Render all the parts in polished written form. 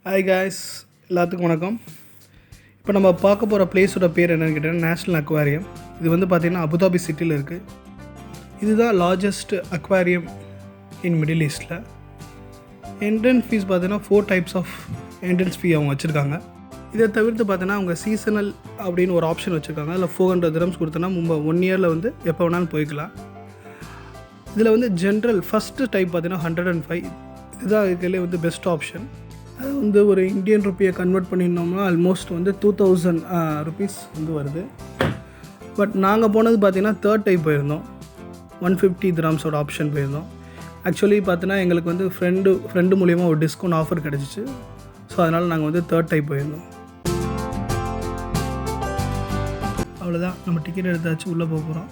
Hi guys, எல்லாத்துக்கும் வணக்கம். இப்போ நம்ம பார்க்க போகிற பிளேஸோட பேர் என்னென்னு கேட்டிங்கன்னா நேஷ்னல் அக்வாரியம். இது வந்து பார்த்திங்கன்னா அபுதாபி சிட்டியில் இருக்குது. இதுதான் லார்ஜஸ்ட் அக்வாரியம் இன் மிடில் ஈஸ்ட்டில். என்ட்ரன்ஸ் ஃபீஸ் பார்த்தீங்கன்னா 4 டைப்ஸ் ஆஃப் என்ட்ரன்ஸ் ஃபீ அவங்க வச்சுருக்காங்க. இதை தவிர்த்து பார்த்தீங்கன்னா அவங்க சீசனல் அப்படின்னு ஒரு ஆப்ஷன் வச்சுருக்காங்க. அதில் 400 dirhams கொடுத்தோன்னா 1 இயரில் வந்து எப்போ வேணாலும் போய்க்கலாம். இதில் வந்து ஜென்ரல் ஃபஸ்ட்டு டைப் பார்த்தீங்கன்னா 105. இதுதான் இதுலேயே வந்து பெஸ்ட் ஆப்ஷன். அது வந்து ஒரு இந்தியன் ருப்பியை கன்வெர்ட் பண்ணியிருந்தோம்னா ஆல்மோஸ்ட் வந்து 2000 ருபீஸ் வந்து வருது. பட் நாங்கள் போனது பார்த்திங்கன்னா 3rd டைப் போயிருந்தோம். 150 dirhamஸோட ஆப்ஷன் போயிருந்தோம். ஆக்சுவலி பார்த்தீங்கன்னா எங்களுக்கு வந்து ஃப்ரெண்டு மூலிமா ஒரு டிஸ்கவுண்ட் ஆஃபர் கிடச்சிச்சு. ஸோ அதனால் நாங்கள் வந்து 3rd டைப் போயிருந்தோம். அவ்வளோதான், நம்ம டிக்கெட் எடுத்தாச்சு, உள்ளே போக போகிறோம்.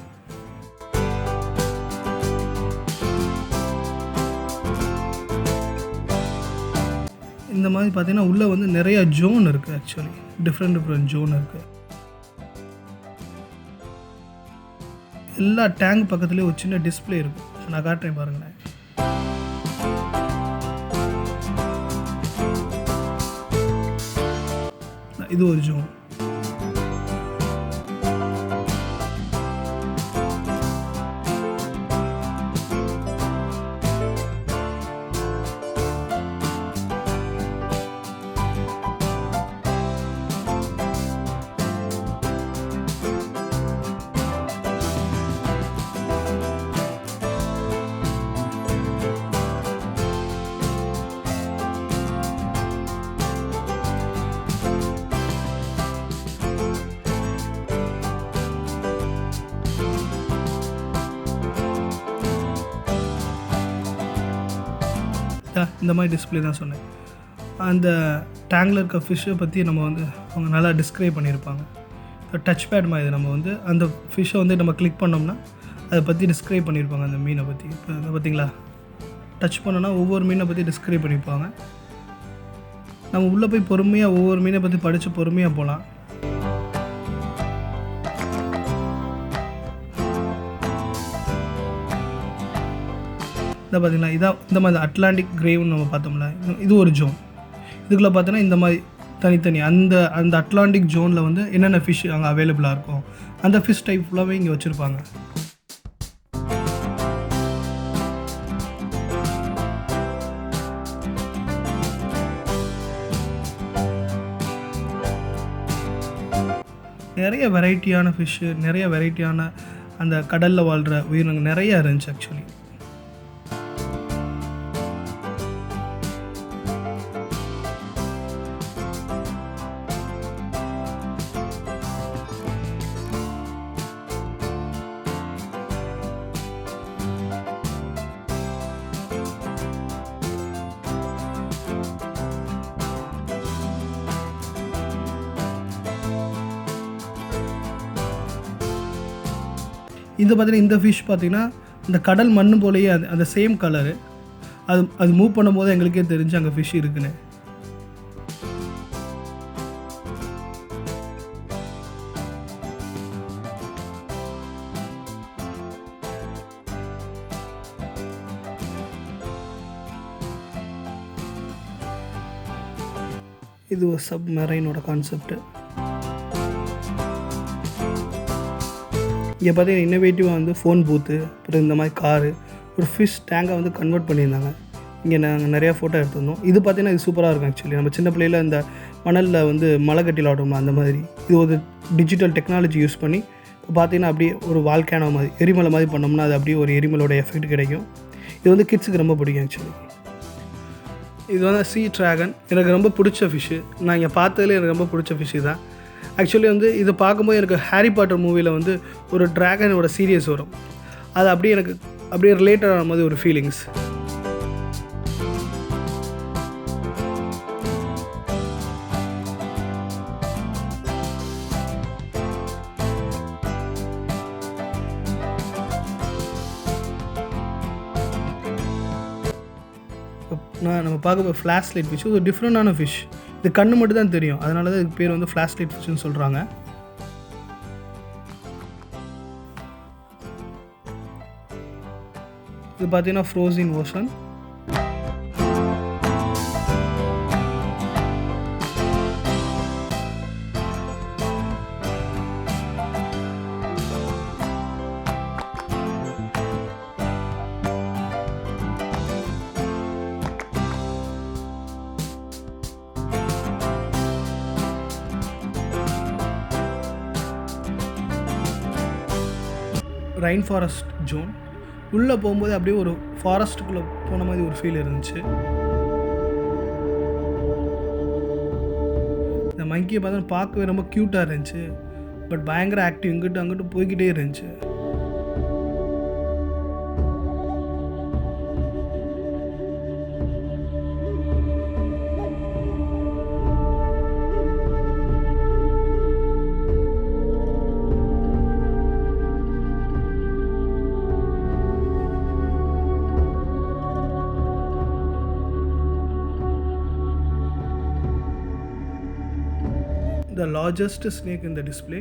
இந்த மாதிரி பார்த்தீங்கன்னா உள்ளே வந்து நிறையா ஜோன் இருக்குது. ஆக்சுவலி டிஃப்ரெண்ட் ஜோன் இருக்குது. எல்லா டேங்க் பக்கத்துலேயும் ஒரு சின்ன டிஸ்பிளே இருக்கும். நான் காட்டுறேன் பாருங்களேன். இது ஒரு ஜோன். இந்த மாதிரி டிஸ்பிளே தான் சொன்னேன். அந்த டேங்கில் இருக்க ஃபிஷ்ஷை பற்றி நம்ம வந்து அவங்க நல்லா டிஸ்கிரைப் பண்ணியிருப்பாங்க. டச் பேட் மாதிரி நம்ம வந்து அந்த ஃபிஷ்ஷை வந்து நம்ம கிளிக் பண்ணோம்னா அதை பற்றி டிஸ்கிரைப் பண்ணியிருப்பாங்க. அந்த மீனை பற்றி இப்போ பார்த்திங்களா, டச் பண்ணோன்னா ஒவ்வொரு மீனை பற்றி டிஸ்கிரைப் பண்ணியிருப்பாங்க. நம்ம உள்ளே போய் பொறுமையாக ஒவ்வொரு மீனை பற்றி படித்து பொறுமையாக போகலாம். இதை பார்த்திங்களா, இதான் இந்த மாதிரி அட்லாண்டிக் கிரேவ்னு நம்ம பார்த்தோம்ல, இது ஒரு ஜோன். இதுக்குள்ளே பார்த்தோன்னா இந்த மாதிரி தனித்தனி அந்த அட்லாண்டிக் ஜோனில் வந்து என்னென்ன ஃபிஷ் அங்கே அவைலபிளாக இருக்கும் அந்த ஃபிஷ் டைப் ஃபுல்லாகவே இங்கே வச்சுருப்பாங்க. நிறைய வெரைட்டியான ஃபிஷ்ஷு, நிறைய வெரைட்டியான அந்த கடலில் வாழ்கிற உயிரினங்கள் நிறையா இருந்துச்சு. ஆக்சுவலி இது பார்த்தீங்கன்னா இந்த ஃபிஷ் பார்த்திங்கன்னா இந்த கடல் மண் போலேயே அந்த சேம் கலரு. அது மூவ் பண்ணும்போது எங்களுக்கே தெரிஞ்சு அங்கே ஃபிஷ் இருக்குன்னு. இது ஒரு சப்மரைனோட கான்செப்ட். இங்கே பார்த்தீங்கன்னா இன்னோவேட்டிவாக வந்து ஃபோன் பூத்து, அப்புறம் இந்த மாதிரி காரு, ஒரு ஃபிஷ் டேங்கை வந்து கன்வெர்ட் பண்ணியிருந்தாங்க. இங்கே நாங்கள் நிறையா ஃபோட்டோ எடுத்திருந்தோம். இது பார்த்திங்கன்னா இது சூப்பராக இருக்கும். ஆக்சுவலி நம்ம சின்ன பிள்ளையில் இந்த மணலில் வந்து மலை கட்டில் ஆடுறோம்ல, அந்த மாதிரி இது ஒரு டிஜிட்டல் டெக்னாலஜி யூஸ் பண்ணி இப்போ பார்த்திங்கன்னா அப்படியே ஒரு வால்கேனோ மாதிரி எரிமலை மாதிரி பண்ணோம்னா அது அப்படியே ஒரு எரிமலோட எஃபெக்ட் கிடைக்கும். இது வந்து கிட்ஸுக்கு ரொம்ப பிடிக்கும். ஆக்சுவலி இது வந்து சீ ட்ராகன். எனக்கு ரொம்ப பிடிச்ச ஃபிஷ்ஷு. நான் இங்கே பார்த்ததுலேயே எனக்கு ரொம்ப பிடிச்ச ஃபிஷ்ஷு தான். ஆக்சுவலி வந்து இதை பார்க்கும்போது எனக்கு ஹாரி பாட்டர் மூவியில் வந்து ஒரு ட்ராகனோட சீரியஸ் வரும். அது அப்படியே எனக்கு அப்படியே ரிலேட்டட் ஆன மாதிரி ஒரு ஃபீலிங்ஸ். நம்ம பார்க்க ஃப்ளாஷ் லைட் ஃபிஷ் ஒரு டிஃப்ரெண்டான ஃபிஷ். இது கண்ணு மட்டும் தான் தெரியும், அதனால தான் இதுக்கு பேர் வந்து ஃப்ளாஷ் லைட் ஃபிஷ்னு சொல்கிறாங்க. இது பார்த்தீங்கன்னா frozen ocean. Rain forest zone. உள்ளே போகும்போது அப்படியே ஒரு ஃபாரஸ்ட்டுக்குள்ளே போன மாதிரி ஒரு ஃபீல் இருந்துச்சு. இந்த மங்கியை பார்த்தா பார்க்கவே ரொம்ப க்யூட்டாக இருந்துச்சு. பட் பயங்கர ஆக்டிவ், இங்கிட்டு அங்கிட்டு போய்கிட்டே இருந்துச்சு. The largest snake in the display.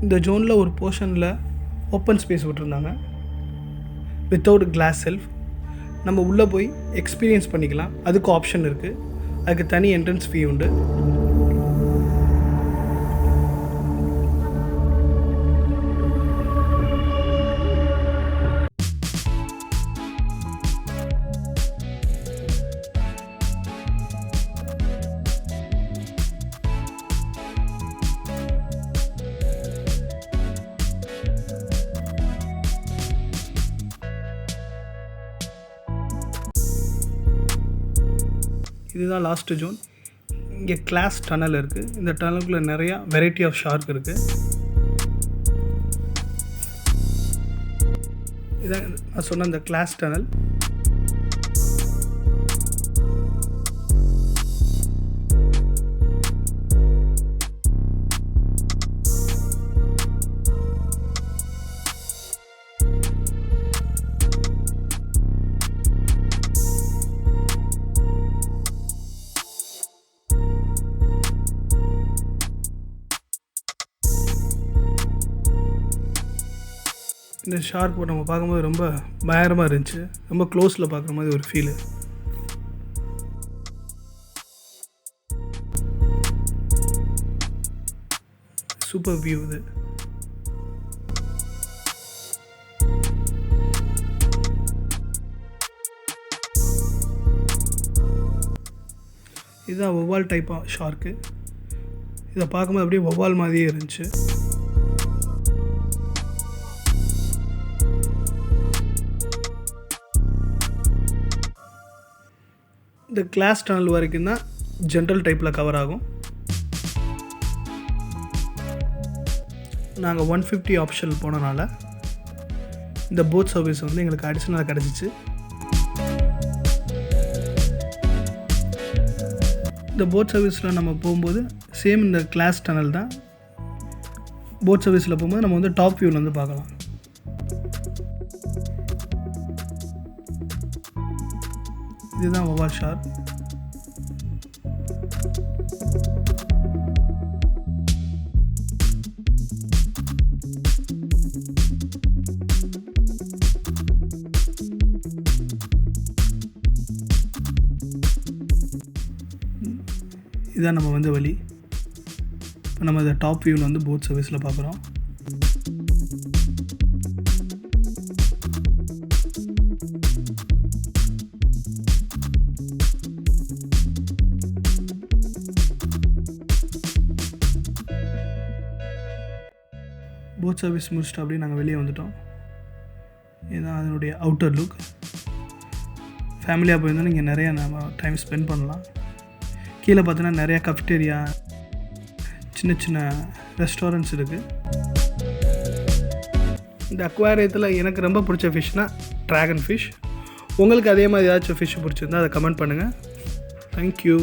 இந்த ஜோனில் ஒரு போர்ஷனில் ஓப்பன் ஸ்பேஸ் விட்டுருந்தாங்க, வித்தவுட் கிளாஸ் செல்ஃப். நம்ம உள்ளே போய் எக்ஸ்பீரியன்ஸ் பண்ணிக்கலாம். அதுக்கு ஆப்ஷன் இருக்குது. அதுக்கு தனி என்ட்ரன்ஸ் ஃபீ உண்டு. இதுதான் லாஸ்ட்டு ஜோன். இங்கே கிளாஸ் டனல் இருக்குது. இந்த டனலுக்குள்ளே நிறையா வெரைட்டி ஆஃப் ஷார்க் இருக்குது. இதான் நான் சொன்ன இந்த கிளாஸ் டனல். இந்த ஷார்க் நம்ம பார்க்கும்போது ரொம்ப பயங்கரமாக இருந்துச்சு. ரொம்ப க்ளோஸில் பார்க்குற மாதிரி ஒரு ஃபீலு. சூப்பர் வியூ இது. இதுதான் வவ்வால் டைப் ஆஃப் ஷார்க்கு. இதை பார்க்கும்போது அப்படியே வவ்வால் மாதிரியே இருந்துச்சு. இந்த கிளாஸ் டனல் வரைக்கும் தான் ஜென்ரல் டைப்பில் கவர் ஆகும். நாங்கள் 150 ஆப்ஷன் போனனால இந்த போட் சர்வீஸ் வந்து எங்களுக்கு அடிஷ்னலாக கிடச்சிச்சு. இந்த போட் சர்வீஸில் நம்ம போகும்போது சேம் இந்த கிளாஸ் டனல் தான். போட் சர்வீஸில் போகும்போது நம்ம வந்து டாப் வியூவில் வந்து பார்க்கலாம். இதுதான் வவ்வால் ஷார்க். இதான் நம்ம வந்து வழி. இப்போ நம்ம இந்த டாப் வியூவில் வந்து போட் சர்வீஸில் பார்க்குறோம். போட் சர்வீஸ் முடிச்சுட்டு அப்படியே நாங்கள் வெளியே வந்துட்டோம். இதுதான் அதனுடைய அவுட்டர் லுக். ஃபேமிலியாக போயிருந்தால் நீங்கள் நிறையா நம்ம டைம் ஸ்பெண்ட் பண்ணலாம். கீழே பார்த்தீங்கன்னா நிறையா கஃப்டேரியா, சின்ன சின்ன ரெஸ்டாரண்ட்ஸ் இருக்குது. இந்த அக்வாரியத்தில் எனக்கு ரொம்ப பிடிச்ச ஃபிஷ்னால் ட்ராகன் ஃபிஷ். உங்களுக்கு அதே மாதிரி ஏதாச்சும் ஃபிஷ் பிடிச்சிருந்தா அதை கமெண்ட் பண்ணுங்கள். தேங்க்யூ.